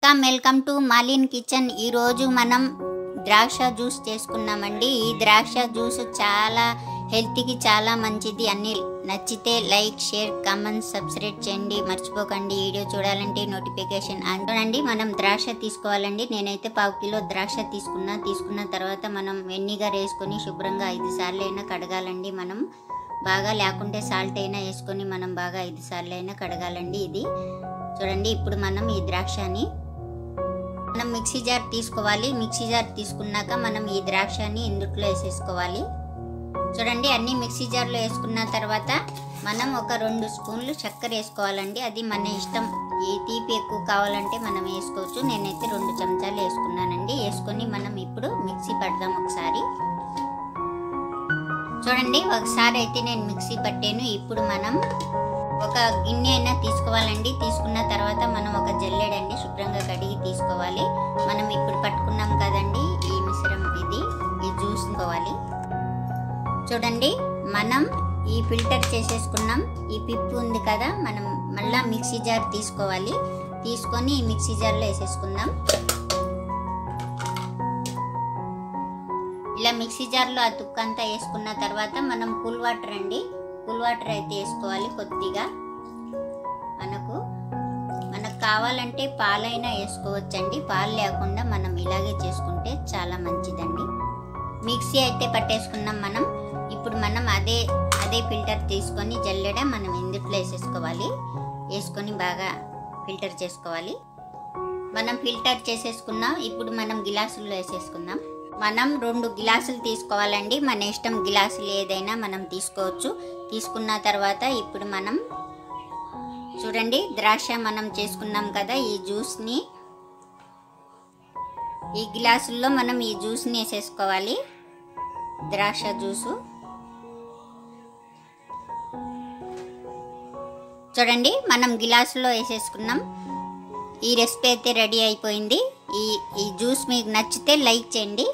Welcome to మాలిన్ kitchen. ఈరోజు మనం ద్రాక్ష జ్యూస్ చేసుకున్నామండి. ఈ ద్రాక్ష జ్యూస్ చాలా హెల్త్కి చాలా మంచిది. అన్ని నచ్చితే లైక్, షేర్, కామెంట్, సబ్స్క్రైబ్ చేయండి. మర్చిపోకండి. వీడియో చూడాలంటే నోటిఫికేషన్ ఆన్ చూడండి. మనం ద్రాక్ష తీసుకోవాలండి. నేనైతే 1/2 కిలో ద్రాక్ష తీసుకున్న తర్వాత మనం వెనిగర్ వేసుకొని శుభ్రంగా 5 సార్లు అయినా కడగాలండి. మనం బాగా లేకుంటే సాల్ట్ అయినా వేసుకొని మనం బాగా 5 సార్లు అయినా కడగాలండి. ఇది చూడండి. ఇప్పుడు మనం ఈ ద్రాక్షని మనం మిక్సీ జార్ తీసుకోవాలి. మిక్సీ జార్ తీసుకున్నాక మనం ఈ ద్రాక్షని ఇందుట్లో వేసేసుకోవాలి. చూడండి, అన్ని మిక్సీ జార్లో వేసుకున్న తర్వాత మనం ఒక 2 స్పూన్లు చక్కెర వేసుకోవాలండి. అది మన ఇష్టం. ఈ తీపి ఎక్కువ కావాలంటే మనం వేసుకోవచ్చు. నేనైతే 2 చెంచాలు వేసుకున్నానండి. వేసుకొని మనం ఇప్పుడు మిక్సీ పడదాం ఒకసారి. చూడండి, ఒకసారి అయితే నేను మిక్సీ పట్టాను. ఇప్పుడు మనం ఒక గిన్నె అయినా తీసుకోవాలండి. తీసుకున్న తర్వాత మనం ఒక జల్లెడండి శుభ్రంగా కడిగి తీసుకోవాలి. మనం ఇప్పుడు పట్టుకున్నాం కదండి ఈ మిశ్రమం, ఈ జ్యూస్ తీసుకోవాలి. చూడండి, మనం ఈ ఫిల్టర్ చేసేసుకున్నాం. ఈ పిప్పు ఉంది కదా, మనం మళ్ళా మిక్సీ జార్ తీసుకోవాలి. తీసుకొని ఈ మిక్సీ జార్లో వేసేసుకుందాం. ఇలా మిక్సీ జార్లో ఆ తుక్కంతా వేసుకున్న తర్వాత మనం కూల్ వాటర్ అండి, కూల్ వాటర్ అయితే వేసుకోవాలి కొద్దిగా. మనకు కావాలంటే పాలైనా వేసుకోవచ్చండి. పాలు లేకుండా మనం ఇలాగే చేసుకుంటే చాలా మంచిదండి. మిక్సీ అయితే పట్టేసుకున్నాం మనం. ఇప్పుడు మనం అదే ఫిల్టర్ తీసుకొని జల్లెడ మనం ఇందుట్లో వేసేసుకోవాలి. వేసుకొని బాగా ఫిల్టర్ చేసుకోవాలి. మనం ఫిల్టర్ చేసేసుకున్నాం. ఇప్పుడు మనం గిలాసుల్లో వేసేసుకుందాం. మనం 2 గిలాసులు తీసుకోవాలండి. మన ఇష్టం, గిలాసులు ఏదైనా మనం తీసుకోవచ్చు. తీసుకున్న తర్వాత ఇప్పుడు మనం చూడండి, ద్రాక్ష మనం చేసుకున్నాం కదా, ఈ జ్యూస్ని ఈ గిలాసుల్లో మనం ఈ జ్యూస్ని వేసేసుకోవాలి. ద్రాక్ష జ్యూసు చూడండి, మనం గిలాసులో వేసేసుకున్నాం. ఈ రెసిపీ అయితే రెడీ అయిపోయింది. ఈ జ్యూస్ మీకు నచ్చితే లైక్ చేయండి.